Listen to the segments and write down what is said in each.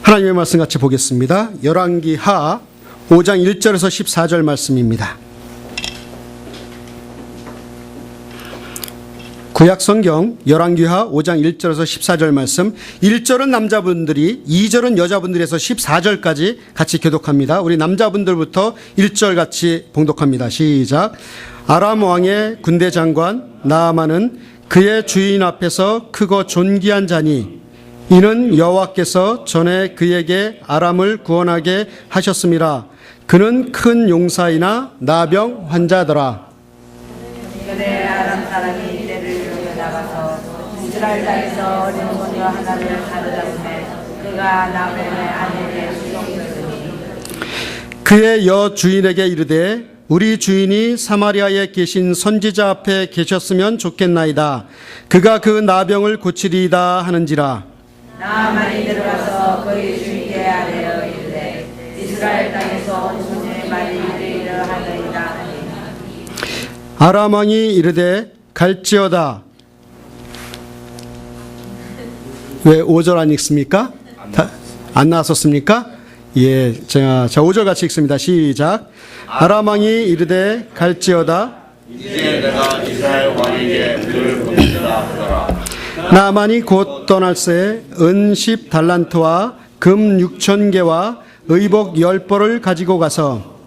하나님의 말씀 같이 보겠습니다. 열왕기하 5장 1절에서 14절 말씀입니다. 구약성경 열왕기하 5장 1절에서 14절 말씀, 1절은 남자분들이, 2절은 여자분들에서 14절까지 같이 교독합니다. 우리 남자분들부터 1절 같이 봉독합니다. 시작. 아람 왕의 군대 장관 나아만은 그의 주인 앞에서 크고 존귀한 자니 이는 여호와께서 전에 그에게 아람을 구원하게 하셨음이라. 그는 큰 용사이나 나병 환자더라. 그때 아람 사람이 이때를 이루어 나가서 이스라엘 땅에서 어린 소녀 하나를 가르다보매 그가 나병의 아내에게 수종했으니 그의 여 주인에게 이르되 우리 주인이 사마리아에 계신 선지자 앞에 계셨으면 좋겠나이다. 그가 그 나병을 고치리이다 하는지라. 나아만이 들어가서 그의 주인께 아뢰어 이르되 이스라엘 땅에서 온 소녀의 말이 이르이러 하더이다 하니 아람 왕이 이르되 갈지어다. 왜 5절 안 읽습니까? 안 나왔었습니까? 예, 자 5절 같이 읽습니다. 시작. 아람 왕이 이르되 갈지어다. 이제 내가 이스라엘 왕에게 그를 보내주라 하더라. 나만이 곧 떠날새 은 10달란트와 금 6,000개와 의복 10벌을 가지고 가서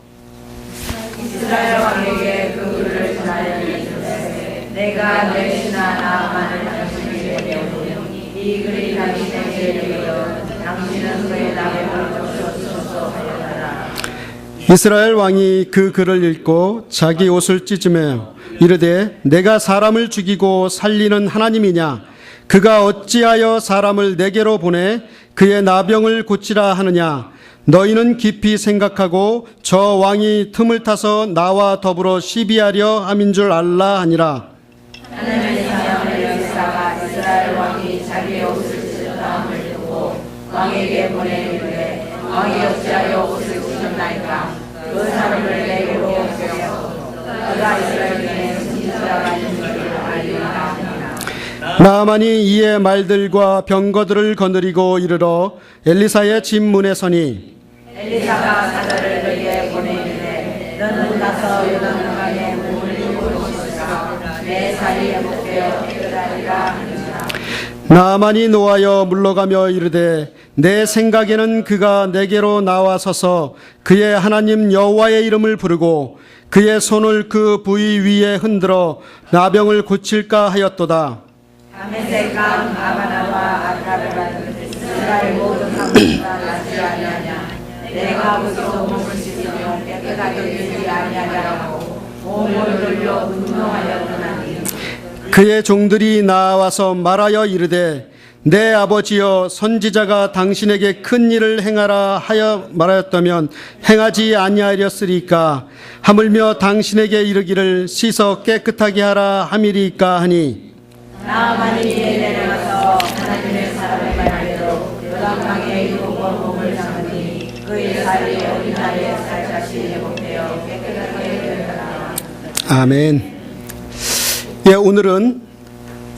이스라엘 왕에게 그 글을 전하여 이르되 내가 내 신하 나아만을 당신에게 보내오니 이 글이 당신에게 이르러 당신은 그의 나병을 고쳐주소서 하였더라. 이스라엘 왕이 그 글을 읽고 자기 옷을 찢으며 이르되 내가 사람을 죽이고 살리는 하나님이냐? 그가 어찌하여 사람을 내게로 보내 그의 나병을 고치라 하느냐? 너희는 깊이 생각하고 저 왕이 틈을 타서 나와 더불어 시비하려 함인 줄 알라 하니라. 하나님의 사명을 역사가 이스라엘 왕이 자기의 옷을 찢었다함을 듣고 왕에게 보내이르되 왕이 어찌하여 옷을 찢었나이까? 그 사람을 내게로 오시옵소서. 그가 이스라엘 중에 선지자가 있는 줄 알리라 하니라. 나아만이 이에 말들과 병거들을 거느리고 이르러 엘리사의 집 문에 서니 엘리사가 사자를 그에게 보내이르되 너는 가서 요단강에 물을 주고 씻으라. 내 살이 회복되어 깨끗하리라 하니라. 나아만이 노하여 물러가며 이르되 내 생각에는 그가 내게로 나와서서 그의 하나님 여호와의 이름을 부르고 그의 손을 그 부위 위에 흔들어 나병을 고칠까 하였도다. 다메섹강 아바나와 아타르는 이스라엘 모든 사람보다 낫지 아니하냐. 내가 거기서 몸을 씻으며 깨끗하게 되지 아니하냐고 몸을 돌려 운동하려 하나니 그의 종들이 나와서 말하여 이르되 내 아버지여 선지자가 당신에게 큰 일을 행하라 하여 말하였다면 행하지 아니하렸으리까? 하물며 당신에게 이르기를 씻어 깨끗하게 하라 함이리까 하니 나아만이 이에 내려가서 하나님의 사람의 말대로 요단강에 7번 몸을 담으니 그의 살이 어린아이의 살같이 회복되어 깨끗하게 되었더라. 아멘. 예, 오늘은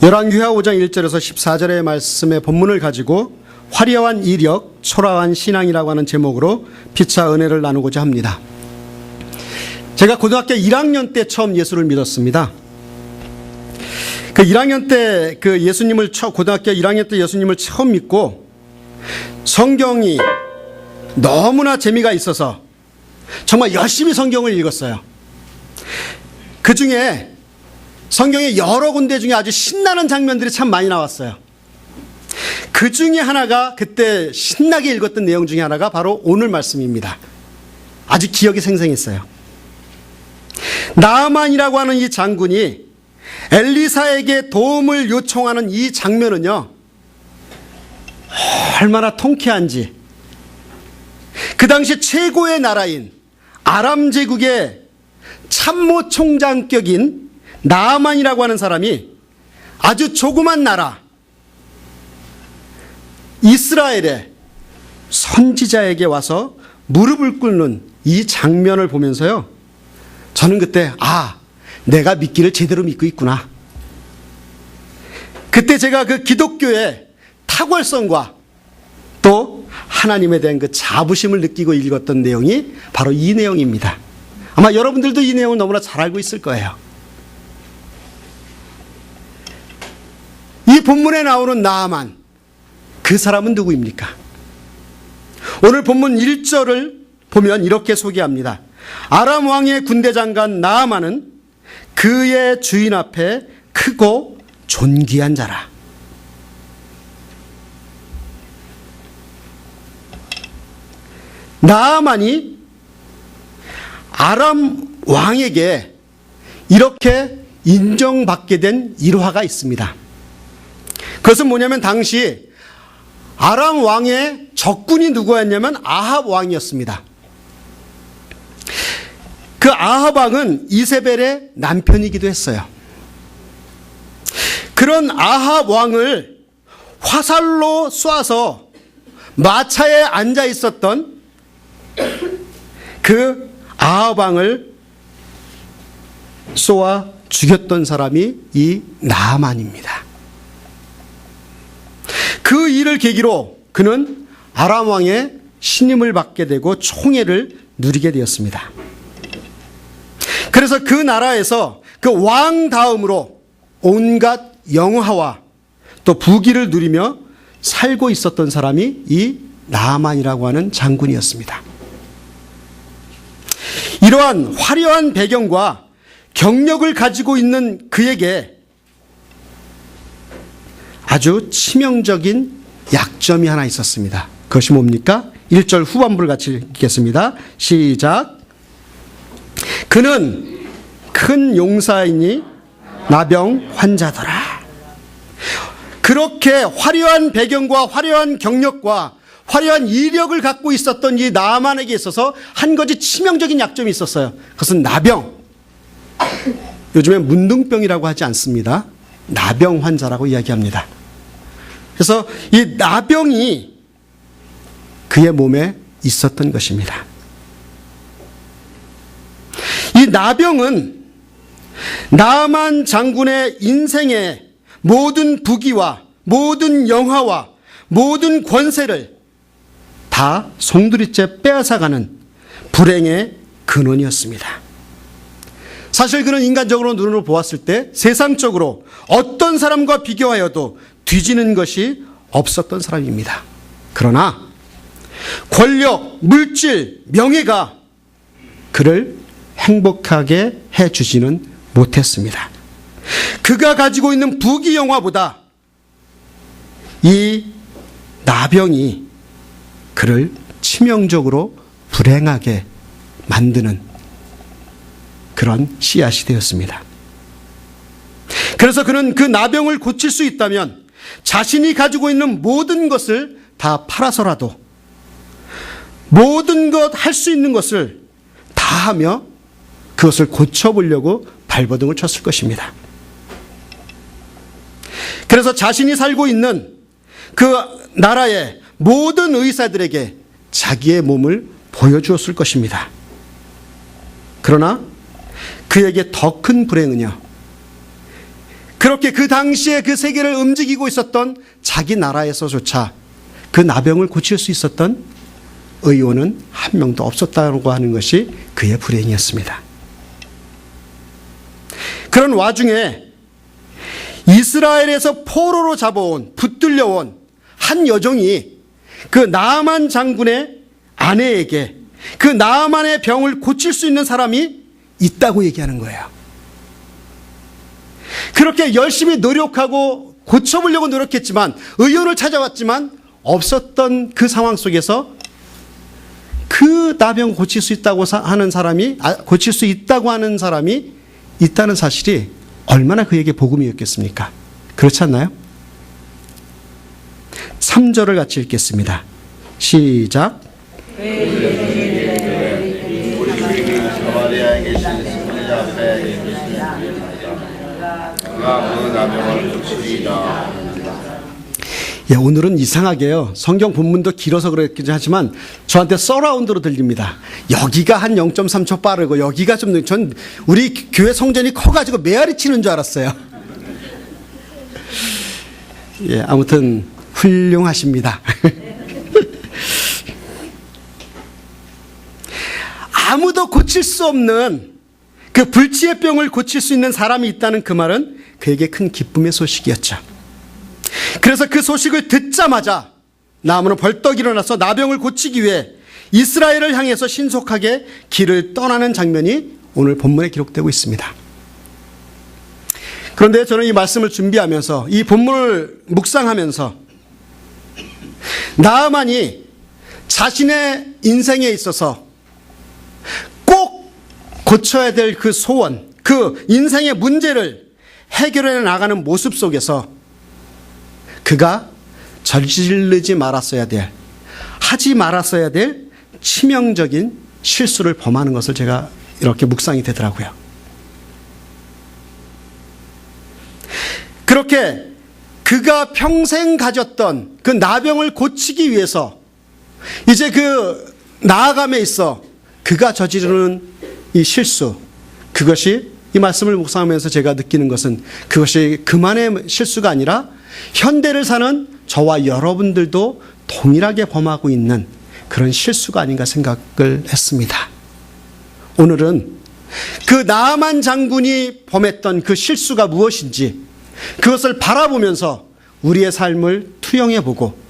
열왕기하 5장 1절에서 14절의 말씀의 본문을 가지고 화려한 이력, 초라한 신앙이라고 하는 제목으로 피차 은혜를 나누고자 합니다. 제가 고등학교 1학년 때 처음 예수를 믿었습니다. 그 1학년 때 고등학교 1학년 때 예수님을 처음 믿고 성경이 너무나 재미가 있어서 정말 열심히 성경을 읽었어요. 그 중에 성경의 여러 군데 중에 아주 신나는 장면들이 참 많이 나왔어요. 그 중에 하나가 그때 신나게 읽었던 내용 중에 하나가 바로 오늘 말씀입니다. 아주 기억이 생생했어요. 나아만이라고 하는 이 장군이 엘리사에게 도움을 요청하는 이 장면은요, 얼마나 통쾌한지. 그 당시 최고의 나라인 아람 제국의 참모 총장격인 나아만이라고 하는 사람이 아주 조그만 나라 이스라엘의 선지자에게 와서 무릎을 꿇는 이 장면을 보면서요, 저는 그때 내가 믿기를 제대로 믿고 있구나. 그때 제가 그 기독교의 탁월성과 또 하나님에 대한 그 자부심을 느끼고 읽었던 내용이 바로 이 내용입니다. 아마 여러분들도 이 내용을 너무나 잘 알고 있을 거예요. 이 본문에 나오는 나아만, 그 사람은 누구입니까? 오늘 본문 1절을 보면 이렇게 소개합니다. 아람 왕의 군대 장관 나아만은 그의 주인 앞에 크고 존귀한 자라. 나아만이 아람 왕에게 이렇게 인정받게 된 일화가 있습니다. 그것은 뭐냐면 당시 아람 왕의 적군이 누구였냐면 아합 왕이었습니다. 그 아합 왕은 이세벨의 남편이기도 했어요. 그런 아합 왕을 화살로 쏴서 마차에 앉아 있었던 그 아합 왕을 쏘아 죽였던 사람이 이 나아만입니다. 그 일을 계기로 그는 아람 왕의 신임을 받게 되고 총애를 누리게 되었습니다. 그래서 그 나라에서 그 왕 다음으로 온갖 영화와 또 부귀를 누리며 살고 있었던 사람이 이 나아만이라고 하는 장군이었습니다. 이러한 화려한 배경과 경력을 가지고 있는 그에게 아주 치명적인 약점이 하나 있었습니다. 그것이 뭡니까? 1절 후반부를 같이 읽겠습니다. 시작. 그는 큰 용사이니 나병 환자더라. 그렇게 화려한 배경과 화려한 경력과 화려한 이력을 갖고 있었던 이 나아만에게 있어서 한 가지 치명적인 약점이 있었어요. 그것은 나병. 요즘에 문둥병이라고 하지 않습니다. 나병 환자라고 이야기합니다. 그래서 이 나병이 그의 몸에 있었던 것입니다. 이 나병은 나아만 장군의 인생의 모든 부귀와 모든 영화와 모든 권세를 다 송두리째 빼앗아가는 불행의 근원이었습니다. 사실 그는 인간적으로 눈으로 보았을 때 세상적으로 어떤 사람과 비교하여도 뒤지는 것이 없었던 사람입니다. 그러나 권력, 물질, 명예가 그를 행복하게 해주지는 못했습니다. 그가 가지고 있는 부귀영화보다 이 나병이 그를 치명적으로 불행하게 만드는 그런 씨앗이 되었습니다. 그래서 그는 그 나병을 고칠 수 있다면 자신이 가지고 있는 모든 것을 다 팔아서라도 모든 것 할 수 있는 것을 다 하며 그것을 고쳐보려고 발버둥을 쳤을 것입니다. 그래서 자신이 살고 있는 그 나라의 모든 의사들에게 자기의 몸을 보여주었을 것입니다. 그러나 그에게 더 큰 불행은요, 그렇게 그 당시에 그 세계를 움직이고 있었던 자기 나라에서조차 그 나병을 고칠 수 있었던 의원은 한 명도 없었다고 하는 것이 그의 불행이었습니다. 그런 와중에 이스라엘에서 포로로 잡아온, 붙들려온 한 여종이 그 나아만 장군의 아내에게 그 나아만의 병을 고칠 수 있는 사람이 있다고 얘기하는 거예요. 그렇게 열심히 노력하고 고쳐보려고 노력했지만, 의원을 찾아왔지만 없었던 그 상황 속에서 그 나병 고칠 수 있다고 하는 사람이, 고칠 수 있다고 하는 사람이 있다는 사실이 얼마나 그에게 복음이었겠습니까? 그렇지 않나요? 3절을 같이 읽겠습니다. 시작. 사마리아에 계신 선지자 앞에 그가 그 나병을 고치리이다. 예, 오늘은 이상하게요, 성경 본문도 길어서 그랬긴 하지만 저한테 서라운드로 들립니다. 여기가 한 0.3초 빠르고 여기가 좀, 전 우리 교회 성전이 커가지고 메아리 치는 줄 알았어요. 예, 아무튼 훌륭하십니다. 아무도 고칠 수 없는 그 불치의 병을 고칠 수 있는 사람이 있다는 그 말은 그에게 큰 기쁨의 소식이었죠. 그래서 그 소식을 듣자마자 나아만은 벌떡 일어나서 나병을 고치기 위해 이스라엘을 향해서 신속하게 길을 떠나는 장면이 오늘 본문에 기록되고 있습니다. 그런데 저는 이 말씀을 준비하면서 이 본문을 묵상하면서 나아만이 자신의 인생에 있어서 꼭 고쳐야 될 그 소원, 그 인생의 문제를 해결해 나가는 모습 속에서 그가 저지르지 말았어야 될, 하지 말았어야 될 치명적인 실수를 범하는 것을 제가 이렇게 묵상이 되더라고요. 그렇게 그가 평생 가졌던 그 나병을 고치기 위해서 이제 그 나아감에 있어 그가 저지르는 이 실수, 그것이 이 말씀을 묵상하면서 제가 느끼는 것은 그것이 그만의 실수가 아니라 현대를 사는 저와 여러분들도 동일하게 범하고 있는 그런 실수가 아닌가 생각을 했습니다. 오늘은 그 나아만 장군이 범했던 그 실수가 무엇인지 그것을 바라보면서 우리의 삶을 투영해보고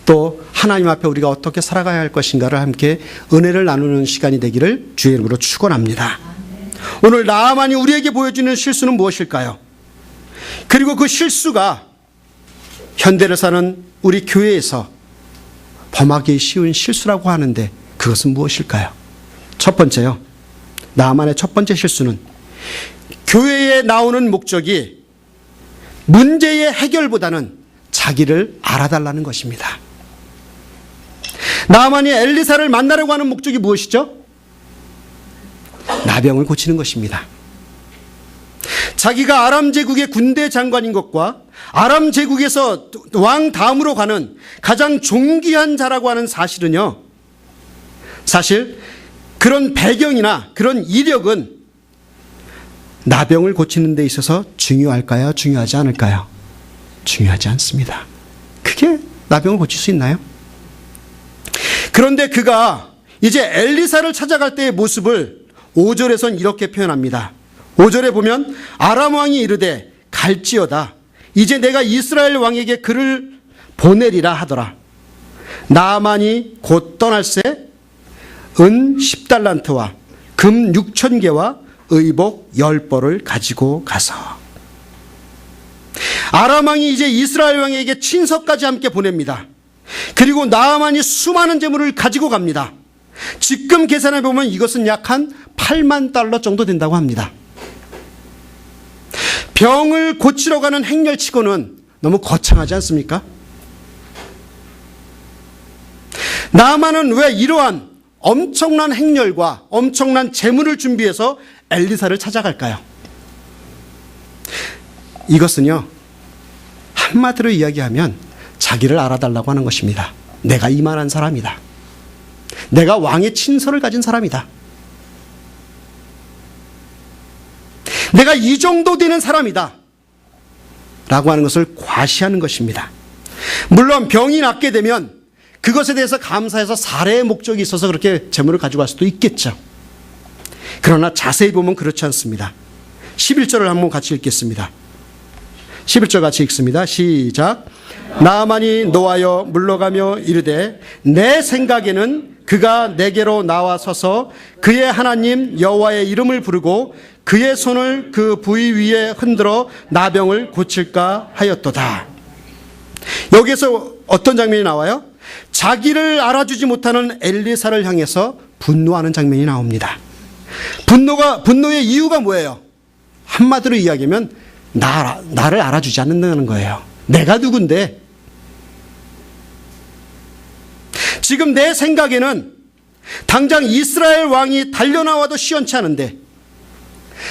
또 하나님 앞에 우리가 어떻게 살아가야 할 것인가를 함께 은혜를 나누는 시간이 되기를 주의 이름으로 축원합니다. 오늘 나아만이 우리에게 보여주는 실수는 무엇일까요? 그리고 그 실수가 현대를 사는 우리 교회에서 범하기 쉬운 실수라고 하는데 그것은 무엇일까요? 첫 번째요. 나아만의 첫 번째 실수는 교회에 나오는 목적이 문제의 해결보다는 자기를 알아달라는 것입니다. 나아만이 엘리사를 만나려고 하는 목적이 무엇이죠? 나병을 고치는 것입니다. 자기가 아람 제국의 군대 장관인 것과 아람 제국에서 왕 다음으로 가는 가장 존귀한 자라고 하는 사실은요, 사실 그런 배경이나 그런 이력은 나병을 고치는 데 있어서 중요할까요? 중요하지 않을까요? 중요하지 않습니다. 그게 나병을 고칠 수 있나요? 그런데 그가 이제 엘리사를 찾아갈 때의 모습을 5절에선 이렇게 표현합니다. 5절에 보면 아람 왕이 이르되 갈지어다 이제 내가 이스라엘 왕에게 그를 보내리라 하더라. 나아만이 곧 떠날새 은 10달란트와 금 6,000개와 의복 10벌을 가지고 가서 아람 왕이 이제 이스라엘 왕에게 친서까지 함께 보냅니다. 그리고 나아만이 수많은 재물을 가지고 갑니다. 지금 계산해 보면 이것은 약 한 8만 달러 정도 된다고 합니다. 병을 고치러 가는 행렬치고는 너무 거창하지 않습니까? 나아만은 왜 이러한 엄청난 행렬과 엄청난 재물을 준비해서 엘리사를 찾아갈까요? 이것은요, 한마디로 이야기하면 자기를 알아달라고 하는 것입니다. 내가 이만한 사람이다. 내가 왕의 친서를 가진 사람이다. 내가 이 정도 되는 사람이다. 라고 하는 것을 과시하는 것입니다. 물론 병이 낫게 되면 그것에 대해서 감사해서 살해의 목적이 있어서 그렇게 재물을 가지고 갈 수도 있겠죠. 그러나 자세히 보면 그렇지 않습니다. 11절을 한번 같이 읽겠습니다. 11절 같이 읽습니다. 시작. 나아만이 노하여 물러가며 이르되 내 생각에는 그가 내게로 나와 서서 그의 하나님 여호와의 이름을 부르고 그의 손을 그 부위 위에 흔들어 나병을 고칠까 하였도다. 여기서 어떤 장면이 나와요? 자기를 알아주지 못하는 엘리사를 향해서 분노하는 장면이 나옵니다. 분노의 이유가 뭐예요? 한마디로 이야기하면 나를 알아주지 않는다는 거예요. 내가 누군데? 지금 내 생각에는 당장 이스라엘 왕이 달려나와도 시원치 않은데,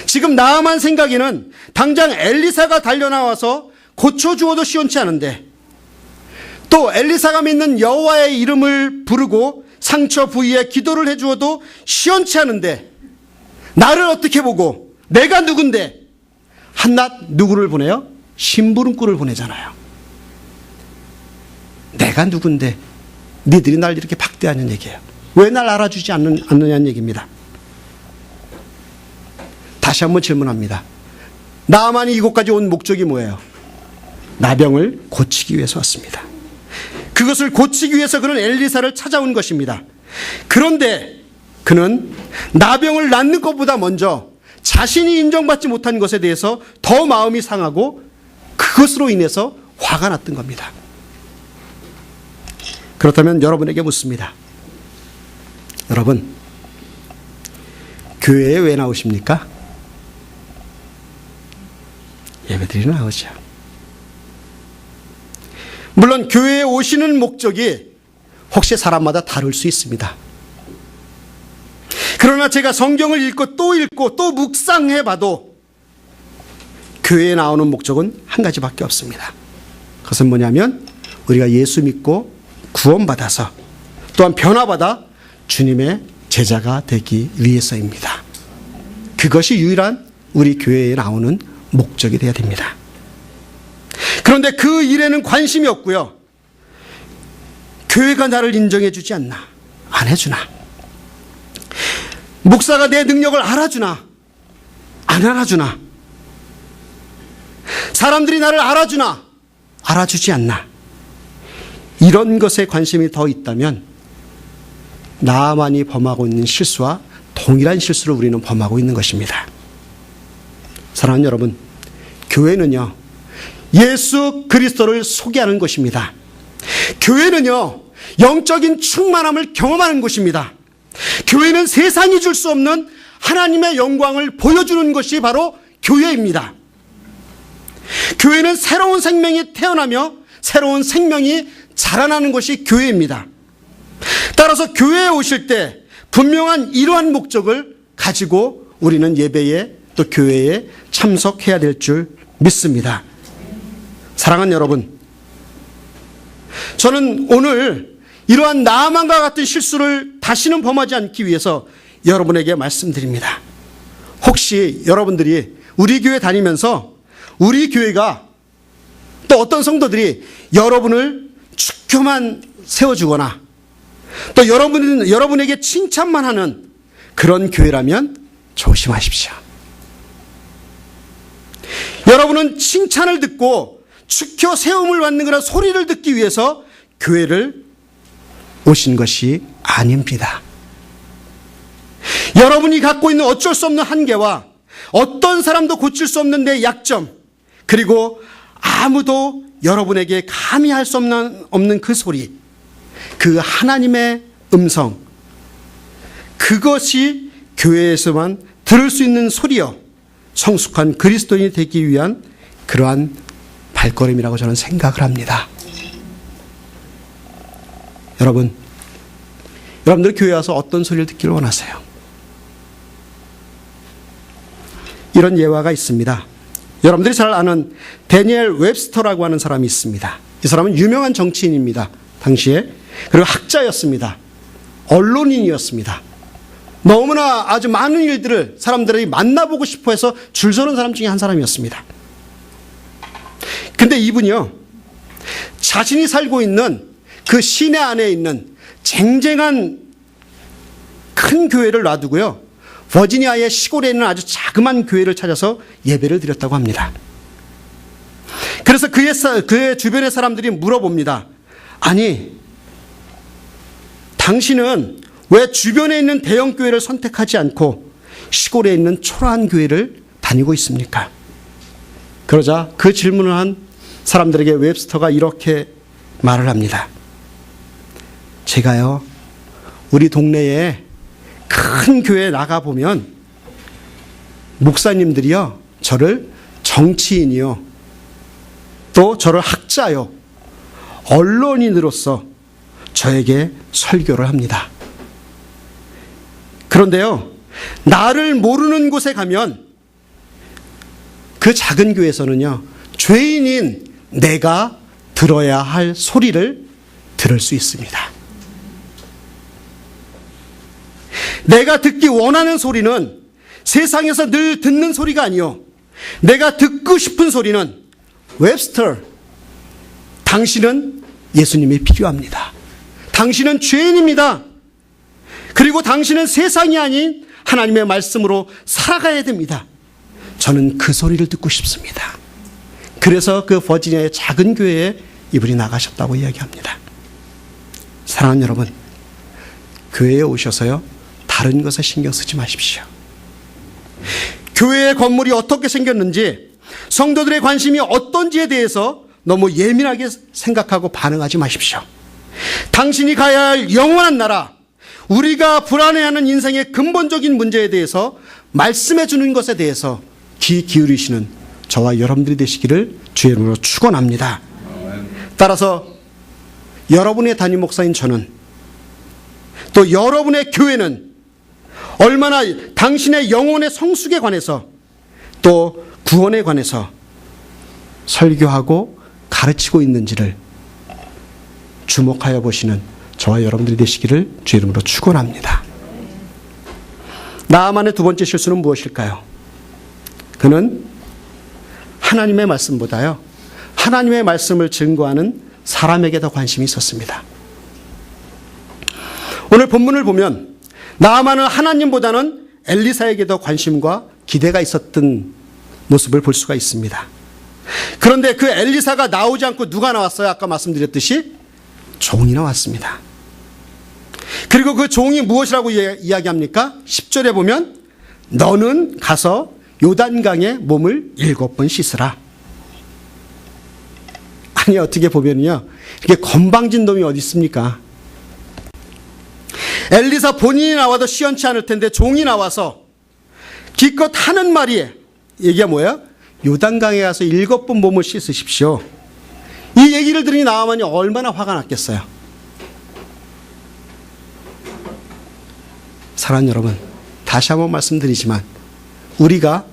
지금 나아만 생각에는 당장 엘리사가 달려나와서 고쳐주어도 시원치 않은데, 또 엘리사가 믿는 여호와의 이름을 부르고 상처 부위에 기도를 해주어도 시원치 않은데, 나를 어떻게 보고 내가 누군데 한낱 누구를 보내요? 심부름꾼을 보내잖아요. 내가 누군데 니들이 날 이렇게 박대하는 얘기예요. 왜 날 알아주지 않느냐는 얘기입니다. 다시 한번 질문합니다. 나만이 이곳까지 온 목적이 뭐예요? 나병을 고치기 위해서 왔습니다. 그것을 고치기 위해서 그는 엘리사를 찾아온 것입니다. 그런데 그는 나병을 낫는 것보다 먼저 자신이 인정받지 못한 것에 대해서 더 마음이 상하고 그것으로 인해서 화가 났던 겁니다. 그렇다면 여러분에게 묻습니다. 여러분, 교회에 왜 나오십니까? 예배드리러 나오죠. 물론 교회에 오시는 목적이 혹시 사람마다 다를 수 있습니다. 그러나 제가 성경을 읽고 또 묵상해 봐도 교회에 나오는 목적은 한 가지밖에 없습니다. 그것은 뭐냐면 우리가 예수 믿고 구원받아서 또한 변화받아 주님의 제자가 되기 위해서입니다. 그것이 유일한 우리 교회에 나오는 목적이 되어야 됩니다. 그런데 그 일에는 관심이 없고요. 교회가 나를 인정해 주지 않나, 안 해주나, 목사가 내 능력을 알아주나, 안 알아주나, 사람들이 나를 알아주나, 알아주지 않나, 이런 것에 관심이 더 있다면 나만이 범하고 있는 실수와 동일한 실수를 우리는 범하고 있는 것입니다. 사랑하는 여러분, 교회는요, 예수 그리스도를 소개하는 것입니다. 교회는요, 영적인 충만함을 경험하는 곳입니다. 교회는 세상이 줄 수 없는 하나님의 영광을 보여주는 것이 바로 교회입니다. 교회는 새로운 생명이 태어나며 새로운 생명이 자라나는 것이 교회입니다. 따라서 교회에 오실 때 분명한 이러한 목적을 가지고 우리는 예배에 또 교회에 참석해야 될 줄 믿습니다. 사랑하는 여러분, 저는 오늘 이러한 나만과 같은 실수를 다시는 범하지 않기 위해서 여러분에게 말씀드립니다. 혹시 여러분들이 우리 교회 다니면서 우리 교회가 또 어떤 성도들이 여러분을 축교만 세워주거나 또 여러분에게 칭찬만 하는 그런 교회라면 조심하십시오. 여러분은 칭찬을 듣고 축교 세움을 받는 그런 소리를 듣기 위해서 교회를 오신 것이 아닙니다. 여러분이 갖고 있는 어쩔 수 없는 한계와 어떤 사람도 고칠 수 없는 내 약점, 그리고 아무도 여러분에게 감히 할 수 없는 그 소리, 그 하나님의 음성, 그것이 교회에서만 들을 수 있는 소리여 성숙한 그리스도인이 되기 위한 그러한 발걸음이라고 저는 생각을 합니다. 여러분들 교회 와서 어떤 소리를 듣기를 원하세요? 이런 예화가 있습니다. 여러분들이 잘 아는 데니엘 웹스터라고 하는 사람이 있습니다. 이 사람은 유명한 정치인입니다. 당시에. 그리고 학자였습니다. 언론인이었습니다. 너무나 아주 많은 일들을 사람들이 만나보고 싶어 해서 줄 서는 사람 중에 한 사람이었습니다. 근데 이분이요, 자신이 살고 있는 그 시내 안에 있는 쟁쟁한 큰 교회를 놔두고요, 버지니아의 시골에 있는 아주 자그만 교회를 찾아서 예배를 드렸다고 합니다. 그래서 그의 주변의 사람들이 물어봅니다. 아니, 당신은 왜 주변에 있는 대형 교회를 선택하지 않고 시골에 있는 초라한 교회를 다니고 있습니까? 그러자 그 질문을 한 사람들에게 웹스터가 이렇게 말을 합니다. 제가요, 우리 동네에 큰 교회에 나가보면 목사님들이요, 저를 정치인이요, 또 저를 학자요, 언론인으로서 저에게 설교를 합니다. 그런데요, 나를 모르는 곳에 가면 그 작은 교회에서는요, 죄인인 내가 들어야 할 소리를 들을 수 있습니다. 내가 듣기 원하는 소리는 세상에서 늘 듣는 소리가 아니요, 내가 듣고 싶은 소리는 웹스터, 당신은 예수님이 필요합니다. 당신은 죄인입니다. 그리고 당신은 세상이 아닌 하나님의 말씀으로 살아가야 됩니다. 저는 그 소리를 듣고 싶습니다. 그래서 그 버지니아의 작은 교회에 이분이 나가셨다고 이야기합니다. 사랑하는 여러분, 교회에 오셔서요, 다른 것에 신경 쓰지 마십시오. 교회의 건물이 어떻게 생겼는지, 성도들의 관심이 어떤지에 대해서 너무 예민하게 생각하고 반응하지 마십시오. 당신이 가야 할 영원한 나라, 우리가 불안해하는 인생의 근본적인 문제에 대해서 말씀해 주는 것에 대해서 귀 기울이시는 저와 여러분들이 되시기를 주의 이름으로 축원합니다. 따라서 여러분의 담임 목사인 저는, 또 여러분의 교회는 얼마나 당신의 영혼의 성숙에 관해서, 또 구원에 관해서 설교하고 가르치고 있는지를 주목하여 보시는 저와 여러분들이 되시기를 주의 이름으로 축원합니다. 나아만의 두 번째 실수는 무엇일까요? 그는 하나님의 말씀보다요, 하나님의 말씀을 증거하는 사람에게 더 관심이 있었습니다. 오늘 본문을 보면 나아만은 하나님보다는 엘리사에게 더 관심과 기대가 있었던 모습을 볼 수가 있습니다. 그런데 그 엘리사가 나오지 않고 누가 나왔어요? 아까 말씀드렸듯이 종이 나왔습니다. 그리고 그 종이 무엇이라고 이야기합니까? 10절에 보면 너는 가서 요단강에 몸을 7번 씻으라. 아니, 어떻게 보면요, 이게 건방진 놈이 어디 있습니까? 엘리사 본인이 나와도 시원치 않을 텐데 종이 나와서 기껏 하는 말이, 얘기가 뭐야? 요단강에 가서 7번 몸을 씻으십시오. 이 얘기를 들으니 나아만이 얼마나 화가 났겠어요. 사랑하는 여러분, 다시 한번 말씀드리지만 우리가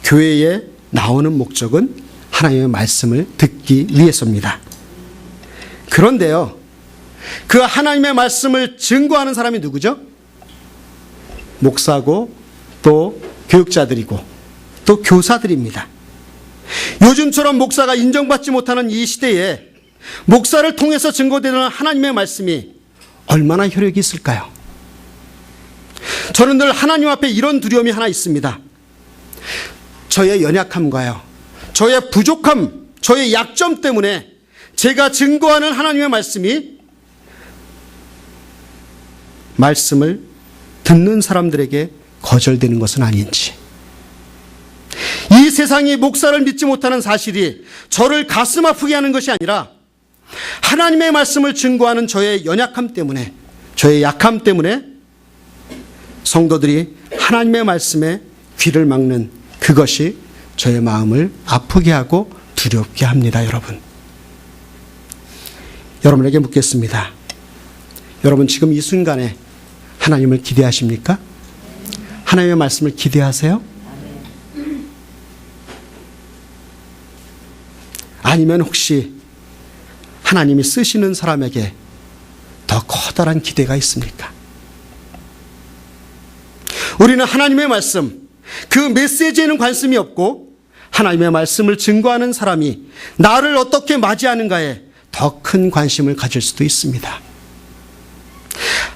교회에 나오는 목적은 하나님의 말씀을 듣기 위해서입니다. 그런데요, 그 하나님의 말씀을 증거하는 사람이 누구죠? 목사고, 또 교육자들이고, 또 교사들입니다. 요즘처럼 목사가 인정받지 못하는 이 시대에 목사를 통해서 증거되는 하나님의 말씀이 얼마나 효력이 있을까요? 저는 늘 하나님 앞에 이런 두려움이 하나 있습니다. 저의 연약함과요, 저의 부족함, 저의 약점 때문에 제가 증거하는 하나님의 말씀을 듣는 사람들에게 거절되는 것은 아닌지, 이 세상이 목사를 믿지 못하는 사실이 저를 가슴 아프게 하는 것이 아니라 하나님의 말씀을 증거하는 저의 연약함 때문에, 저의 약함 때문에 성도들이 하나님의 말씀에 귀를 막는 그것이 저의 마음을 아프게 하고 두렵게 합니다. 여러분에게 묻겠습니다. 여러분 지금 이 순간에 하나님을 기대하십니까? 하나님의 말씀을 기대하세요? 아니면 혹시 하나님이 쓰시는 사람에게 더 커다란 기대가 있습니까? 우리는 하나님의 말씀, 그 메시지에는 관심이 없고 하나님의 말씀을 증거하는 사람이 나를 어떻게 맞이하는가에 더 큰 관심을 가질 수도 있습니다.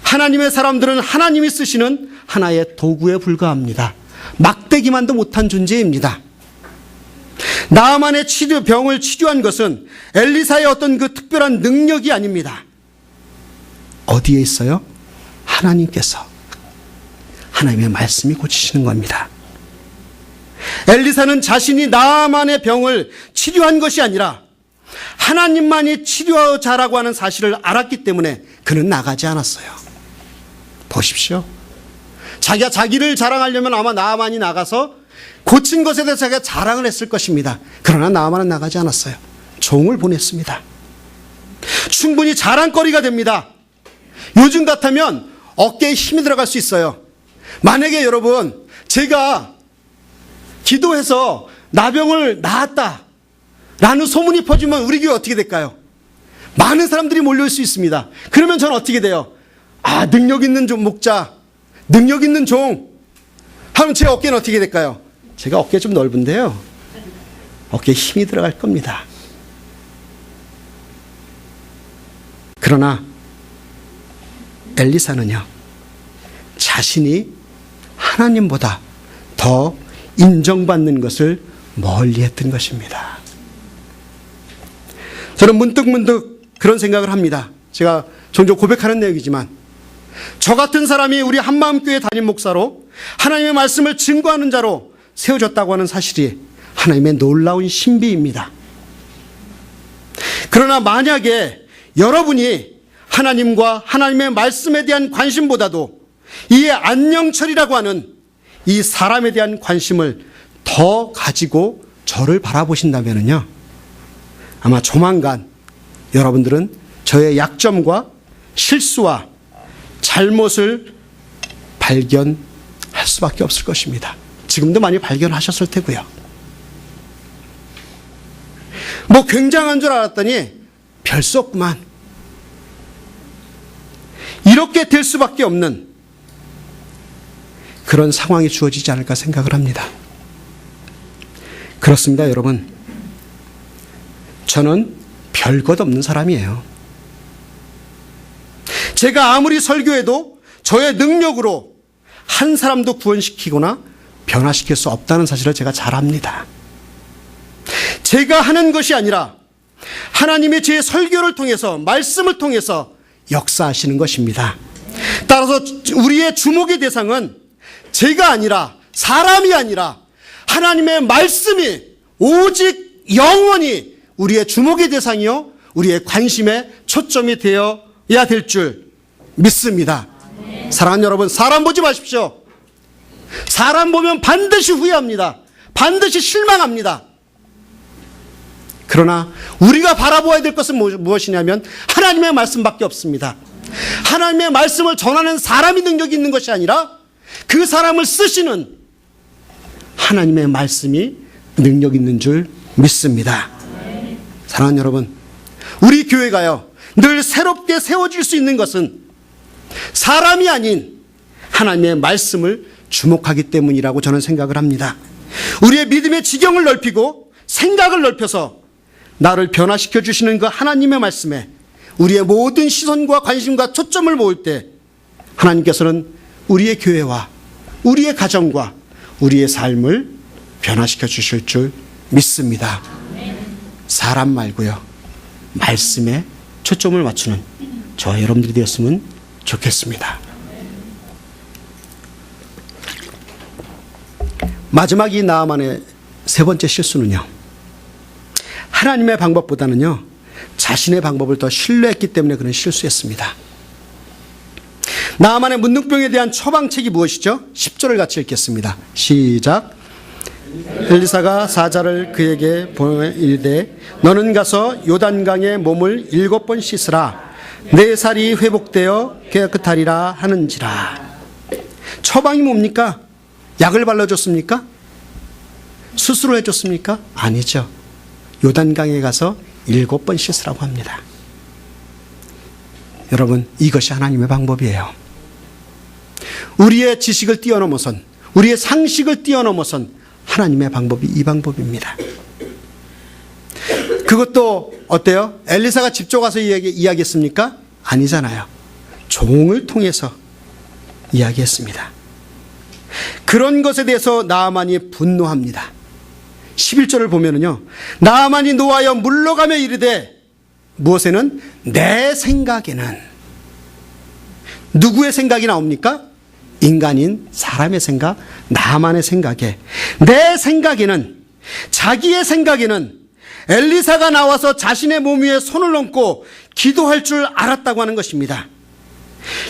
하나님의 사람들은 하나님이 쓰시는 하나의 도구에 불과합니다. 막대기만도 못한 존재입니다. 나아만의 병을 치료한 것은 엘리사의 어떤 그 특별한 능력이 아닙니다. 어디에 있어요? 하나님께서, 하나님의 말씀이 고치시는 겁니다. 엘리사는 자신이 나아만의 병을 치료한 것이 아니라 하나님만이 치료자라고 하는 사실을 알았기 때문에 그는 나가지 않았어요. 보십시오. 자기가 자기를 자랑하려면 아마 나아만이 나가서 고친 것에 대해서 자기가 자랑을 했을 것입니다. 그러나 나아만은 나가지 않았어요. 종을 보냈습니다. 충분히 자랑거리가 됩니다. 요즘 같으면 어깨에 힘이 들어갈 수 있어요. 만약에 여러분, 제가 기도해서 나병을 나았다 라는 소문이 퍼지면 우리 교회 어떻게 될까요? 많은 사람들이 몰려올 수 있습니다. 그러면 저는 어떻게 돼요? 아, 능력 있는 목자, 능력 있는 종 하면 제 어깨는 어떻게 될까요? 제가 어깨 좀 넓은데요, 어깨에 힘이 들어갈 겁니다. 그러나 엘리사는요, 자신이 하나님보다 더 인정받는 것을 멀리했던 것입니다. 저는 문득 그런 생각을 합니다. 제가 종종 고백하는 내용이지만 저 같은 사람이 우리 한마음교회 담임 목사로 하나님의 말씀을 증거하는 자로 세워졌다고 하는 사실이 하나님의 놀라운 신비입니다. 그러나 만약에 여러분이 하나님과 하나님의 말씀에 대한 관심보다도 이 안녕철이라고 하는 이 사람에 대한 관심을 더 가지고 저를 바라보신다면요, 아마 조만간 여러분들은 저의 약점과 실수와 잘못을 발견할 수밖에 없을 것입니다. 지금도 많이 발견하셨을 테고요. 뭐 굉장한 줄 알았더니 별 수 없구만. 이렇게 될 수밖에 없는 그런 상황이 주어지지 않을까 생각을 합니다. 그렇습니다, 여러분. 저는 별것 없는 사람이에요. 제가 아무리 설교해도 저의 능력으로 한 사람도 구원시키거나 변화시킬 수 없다는 사실을 제가 잘 압니다. 제가 하는 것이 아니라 하나님의 제 설교를 통해서, 말씀을 통해서 역사하시는 것입니다. 따라서 우리의 주목의 대상은 제가 아니라, 사람이 아니라 하나님의 말씀이 오직 영원히 우리의 주목의 대상이요, 우리의 관심의 초점이 되어야 될 줄 믿습니다. 사랑하는 여러분, 사람 보지 마십시오. 사람 보면 반드시 후회합니다. 반드시 실망합니다. 그러나 우리가 바라보아야 될 것은 무엇이냐면 하나님의 말씀밖에 없습니다. 하나님의 말씀을 전하는 사람이 능력이 있는 것이 아니라 그 사람을 쓰시는 하나님의 말씀이 능력 있는 줄 믿습니다. 사랑하는 여러분, 우리 교회가요, 늘 새롭게 세워질 수 있는 것은 사람이 아닌 하나님의 말씀을 주목하기 때문이라고 저는 생각을 합니다. 우리의 믿음의 지경을 넓히고 생각을 넓혀서 나를 변화시켜 주시는 그 하나님의 말씀에 우리의 모든 시선과 관심과 초점을 모을 때 하나님께서는 우리의 교회와 우리의 가정과 우리의 삶을 변화시켜 주실 줄 믿습니다. 사람 말고요, 말씀에 초점을 맞추는 저와 여러분들이 되었으면 좋겠습니다. 마지막 이 나아만의 세 번째 실수는요, 하나님의 방법보다는요 자신의 방법을 더 신뢰했기 때문에 그런 실수였습니다. 나아만의 문둥병에 대한 처방책이 무엇이죠? 10절을 같이 읽겠습니다. 시작. 엘리사가 사자를 그에게 보내 이르되 너는 가서 요단강에 몸을 7번 씻으라. 내 살이 회복되어 깨끗하리라 하는지라. 처방이 뭡니까? 약을 발라줬습니까? 수술을 해줬습니까? 아니죠. 요단강에 가서 7번 씻으라고 합니다. 여러분, 이것이 하나님의 방법이에요. 우리의 지식을 뛰어넘어선, 우리의 상식을 뛰어넘어선 하나님의 방법이 이 방법입니다. 그것도 어때요? 엘리사가 직접 가서 이야기했습니까? 아니잖아요. 종을 통해서 이야기했습니다. 그런 것에 대해서 나아만이 분노합니다. 11절을 보면은요, 나아만이 노하여 물러가며 이르되 무엇에는? 내 생각에는. 누구의 생각이 나옵니까? 인간인 사람의 생각, 나만의 생각에, 내 생각에는, 자기의 생각에는 엘리사가 나와서 자신의 몸 위에 손을 얹고 기도할 줄 알았다고 하는 것입니다.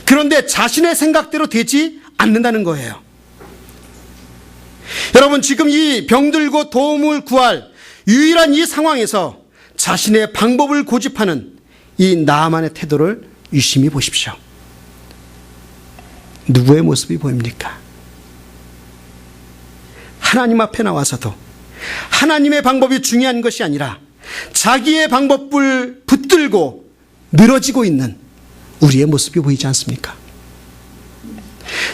그런데 자신의 생각대로 되지 않는다는 거예요. 여러분, 지금 이 병들고 도움을 구할 유일한 이 상황에서 자신의 방법을 고집하는 이 나아만의 태도를 유심히 보십시오. 누구의 모습이 보입니까? 하나님 앞에 나와서도 하나님의 방법이 중요한 것이 아니라 자기의 방법을 붙들고 늘어지고 있는 우리의 모습이 보이지 않습니까?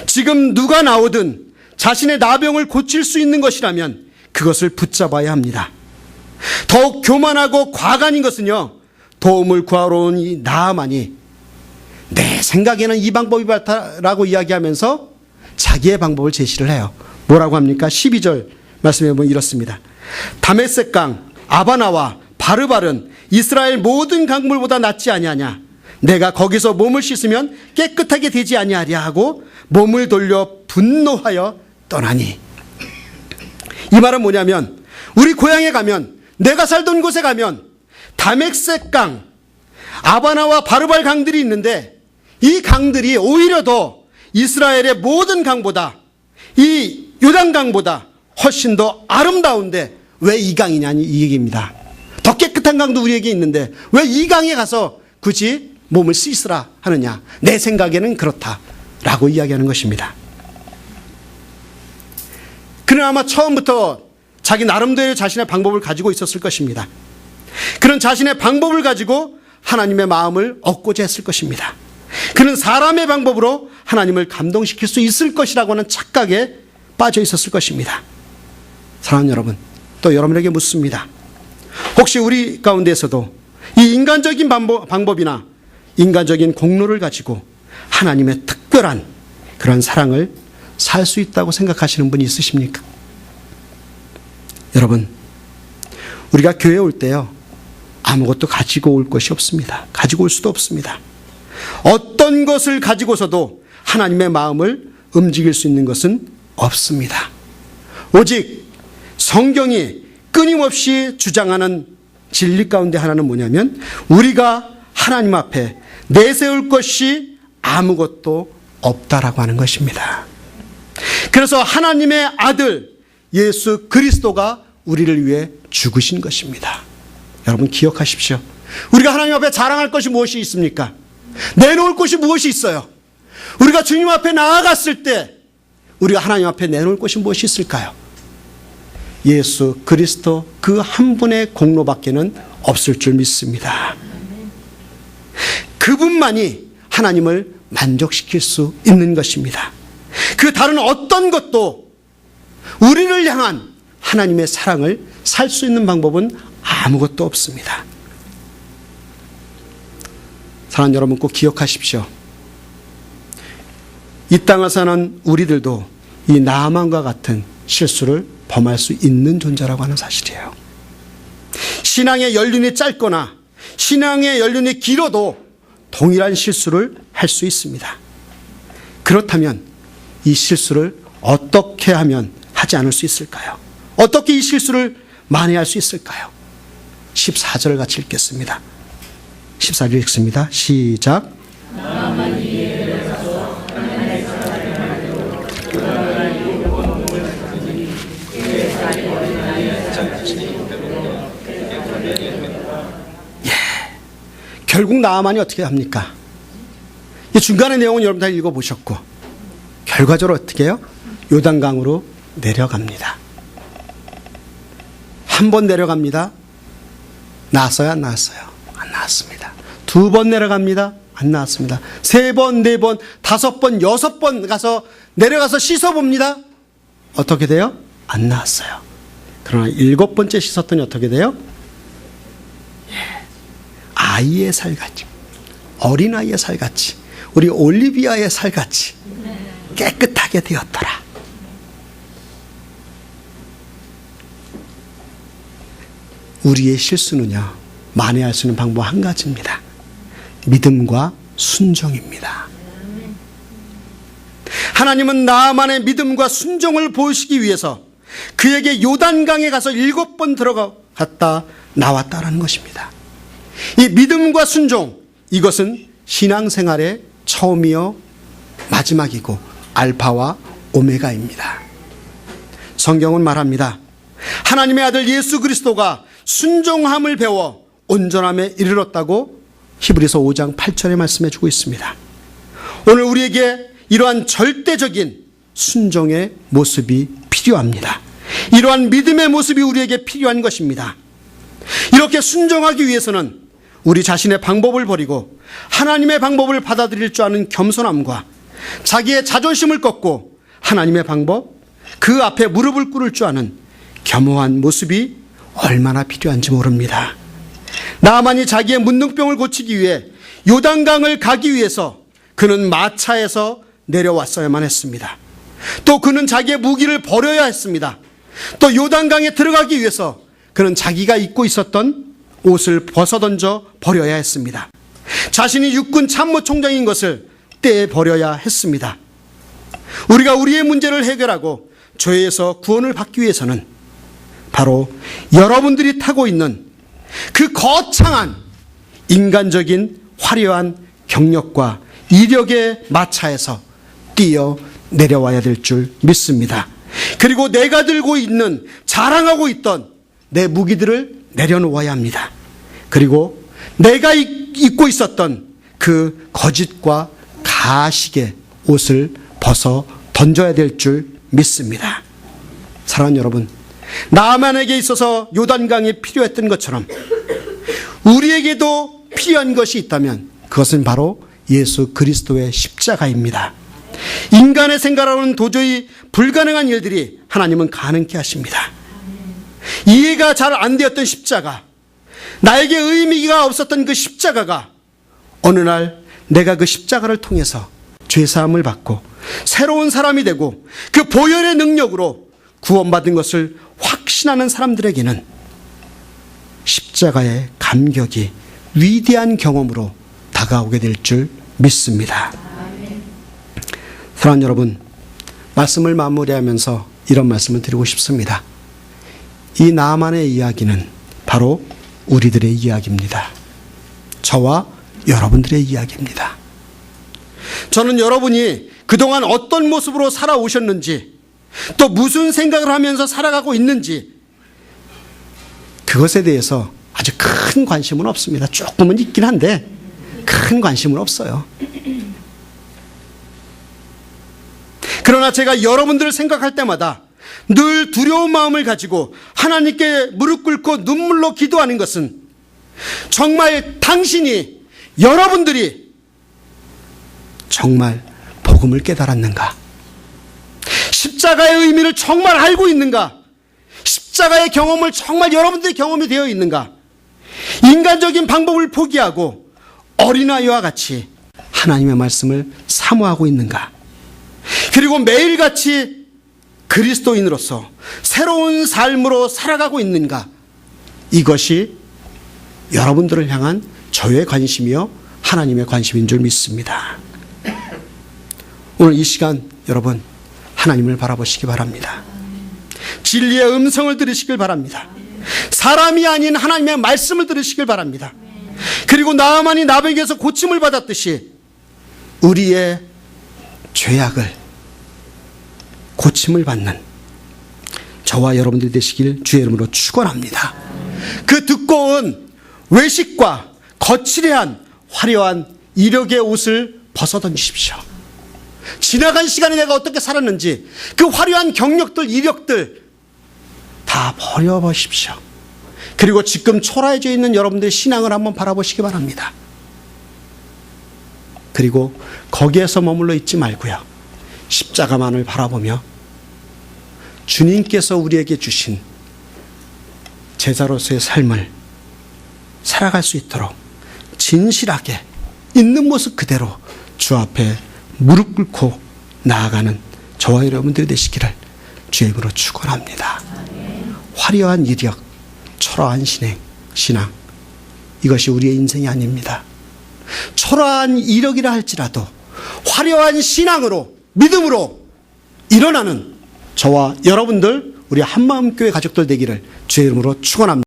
지금 누가 나오든 자신의 나병을 고칠 수 있는 것이라면 그것을 붙잡아야 합니다. 더욱 교만하고 과간인 것은요, 도움을 구하러 온 이 나아만이 내 생각에는 이 방법이 맞다라고 이야기하면서 자기의 방법을 제시를 해요. 뭐라고 합니까? 12절 말씀해 보면 이렇습니다. 다메섹 강 아바나와 바르발은 이스라엘 모든 강물보다 낫지 아니하냐. 내가 거기서 몸을 씻으면 깨끗하게 되지 아니하랴 하고 몸을 돌려 분노하여 떠나니. 이 말은 뭐냐면 우리 고향에 가면, 내가 살던 곳에 가면 다메섹 강, 아바나와 바르발 강들이 있는데 이 강들이 오히려 더 이스라엘의 모든 강보다, 이 요단강보다 훨씬 더 아름다운데 왜 이 강이냐니 이 얘기입니다. 더 깨끗한 강도 우리에게 있는데 왜 이 강에 가서 굳이 몸을 씻으라 하느냐. 내 생각에는 그렇다라고 이야기하는 것입니다. 그는 아마 처음부터 자기 나름대로 자신의 방법을 가지고 있었을 것입니다. 그는 자신의 방법을 가지고 하나님의 마음을 얻고자 했을 것입니다. 그는 사람의 방법으로 하나님을 감동시킬 수 있을 것이라고 하는 착각에 빠져 있었을 것입니다. 사랑하는 여러분, 또 여러분에게 묻습니다. 혹시 우리 가운데에서도 이 인간적인 방법이나 인간적인 공로를 가지고 하나님의 특별한 그런 사랑을 살 수 있다고 생각하시는 분이 있으십니까? 여러분, 우리가 교회에 올 때요, 아무것도 가지고 올 것이 없습니다. 가지고 올 수도 없습니다. 어떤 것을 가지고서도 하나님의 마음을 움직일 수 있는 것은 없습니다. 오직 성경이 끊임없이 주장하는 진리 가운데 하나는 뭐냐면 우리가 하나님 앞에 내세울 것이 아무것도 없다라고 하는 것입니다. 그래서 하나님의 아들 예수 그리스도가 우리를 위해 죽으신 것입니다. 여러분 기억하십시오. 우리가 하나님 앞에 자랑할 것이 무엇이 있습니까? 내놓을 것이 무엇이 있어요? 우리가 주님 앞에 나아갔을 때 우리가 하나님 앞에 내놓을 것이 무엇이 있을까요? 예수 그리스도 그 한 분의 공로밖에는 없을 줄 믿습니다. 그분만이 하나님을 만족시킬 수 있는 것입니다. 그 다른 어떤 것도 우리를 향한 하나님의 사랑을 살 수 있는 방법은 아무것도 없습니다. 사랑하는 여러분 꼭 기억하십시오. 이 땅을 사는 우리들도 이 나아만과 같은 실수를 범할 수 있는 존재라고 하는 사실이에요. 신앙의 연륜이 짧거나 신앙의 연륜이 길어도 동일한 실수를 할 수 있습니다. 그렇다면 이 실수를 어떻게 하면 하지 않을 수 있을까요? 어떻게 이 실수를 만회할 수 있을까요? 14절을 같이 읽겠습니다. 14절 읽습니다. 시작. 결국 나아만이 어떻게 합니까? 이 중간의 내용은 여러분 다 읽어보셨고 결과적으로 어떻게 해요? 요단강으로 내려갑니다. 한 번 내려갑니다. 나았어요? 안 나았어요? 안 나았습니다. 두 번 내려갑니다. 안 나았습니다. 세 번, 네 번, 다섯 번, 여섯 번 내려가서 씻어봅니다. 어떻게 돼요? 안 나았어요. 그러나 일곱 번째 씻었더니 어떻게 돼요? 아이의 살같이, 어린아이의 살같이, 우리 올리비아의 살같이 깨끗하게 되었더라. 우리의 실수는요, 만회할 수 있는 방법 한 가지입니다. 믿음과 순종입니다. 하나님은 나아만의 믿음과 순종을 보시기 위해서 그에게 요단강에 가서 7번 들어갔다 나왔다라는 것입니다. 이 믿음과 순종, 이것은 신앙생활의 처음이요 마지막이고 알파와 오메가입니다. 성경은 말합니다. 하나님의 아들 예수 그리스도가 순종함을 배워 온전함에 이르렀다고 히브리서 5장 8절에 말씀해 주고 있습니다. 오늘 우리에게 이러한 절대적인 순종의 모습이 필요합니다. 이러한 믿음의 모습이 우리에게 필요한 것입니다. 이렇게 순종하기 위해서는 우리 자신의 방법을 버리고 하나님의 방법을 받아들일 줄 아는 겸손함과 자기의 자존심을 꺾고 하나님의 방법, 그 앞에 무릎을 꿇을 줄 아는 겸허한 모습이 얼마나 필요한지 모릅니다. 나아만이 자기의 문둥병을 고치기 위해 요단강을 가기 위해서 그는 마차에서 내려왔어야만 했습니다. 또 그는 자기의 무기를 버려야 했습니다. 또 요단강에 들어가기 위해서 그는 자기가 입고 있었던 옷을 벗어던져 버려야 했습니다. 자신이 육군 참모총장인 것을 떼 버려야 했습니다. 우리가 우리의 문제를 해결하고 죄에서 구원을 받기 위해서는 바로 여러분들이 타고 있는 그 거창한 인간적인 화려한 경력과 이력의 마차에서 뛰어 내려와야 될 줄 믿습니다. 그리고 내가 들고 있는, 자랑하고 있던 내 무기들을 내려놓아야 합니다. 그리고 내가 입고 있었던 그 거짓과 가식의 옷을 벗어 던져야 될 줄 믿습니다. 사랑하는 여러분, 나만에게 있어서 요단강이 필요했던 것처럼 우리에게도 필요한 것이 있다면 그것은 바로 예수 그리스도의 십자가입니다. 인간의 생각으로는 도저히 불가능한 일들이 하나님은 가능케 하십니다. 이해가 잘 안 되었던 십자가, 나에게 의미가 없었던 그 십자가가 어느 날 내가 그 십자가를 통해서 죄사함을 받고 새로운 사람이 되고 그 보혈의 능력으로 구원받은 것을 확신하는 사람들에게는 십자가의 감격이 위대한 경험으로 다가오게 될 줄 믿습니다. 사랑하는 여러분, 말씀을 마무리하면서 이런 말씀을 드리고 싶습니다. 이 나만의 이야기는 바로 우리들의 이야기입니다. 저와 여러분들의 이야기입니다. 저는 여러분이 그동안 어떤 모습으로 살아오셨는지, 또 무슨 생각을 하면서 살아가고 있는지, 그것에 대해서 아주 큰 관심은 없습니다. 조금은 있긴 한데 큰 관심은 없어요. 그러나 제가 여러분들을 생각할 때마다 늘 두려운 마음을 가지고 하나님께 무릎 꿇고 눈물로 기도하는 것은 정말 당신이, 여러분들이 정말 복음을 깨달았는가? 십자가의 의미를 정말 알고 있는가? 십자가의 경험을 정말 여러분들의 경험이 되어 있는가? 인간적인 방법을 포기하고 어린아이와 같이 하나님의 말씀을 사모하고 있는가? 그리고 매일같이 그리스도인으로서 새로운 삶으로 살아가고 있는가? 이것이 여러분들을 향한 저의 관심이요 하나님의 관심인 줄 믿습니다. 오늘 이 시간 여러분 하나님을 바라보시기 바랍니다. 진리의 음성을 들으시길 바랍니다. 사람이 아닌 하나님의 말씀을 들으시길 바랍니다. 그리고 나만이 나에게서 고침을 받았듯이 우리의 죄악을 고침을 받는 저와 여러분들이 되시길 주의 이름으로 축원합니다. 그 두꺼운 외식과 거칠해한 화려한 이력의 옷을 벗어던지십시오. 지나간 시간에 내가 어떻게 살았는지 그 화려한 경력들, 이력들 다 버려보십시오. 그리고 지금 초라해져 있는 여러분들의 신앙을 한번 바라보시기 바랍니다. 그리고 거기에서 머물러 있지 말고요, 십자가만을 바라보며 주님께서 우리에게 주신 제자로서의 삶을 살아갈 수 있도록 진실하게 있는 모습 그대로 주 앞에 무릎 꿇고 나아가는 저와 여러분들이 되시기를 주의 이름으로 축원합니다. 화려한 이력, 초라한 신앙, 이것이 우리의 인생이 아닙니다. 초라한 이력이라 할지라도 화려한 신앙으로, 믿음으로 일어나는 저와 여러분들, 우리 한마음교회 가족들 되기를 주의 이름으로 축원합니다.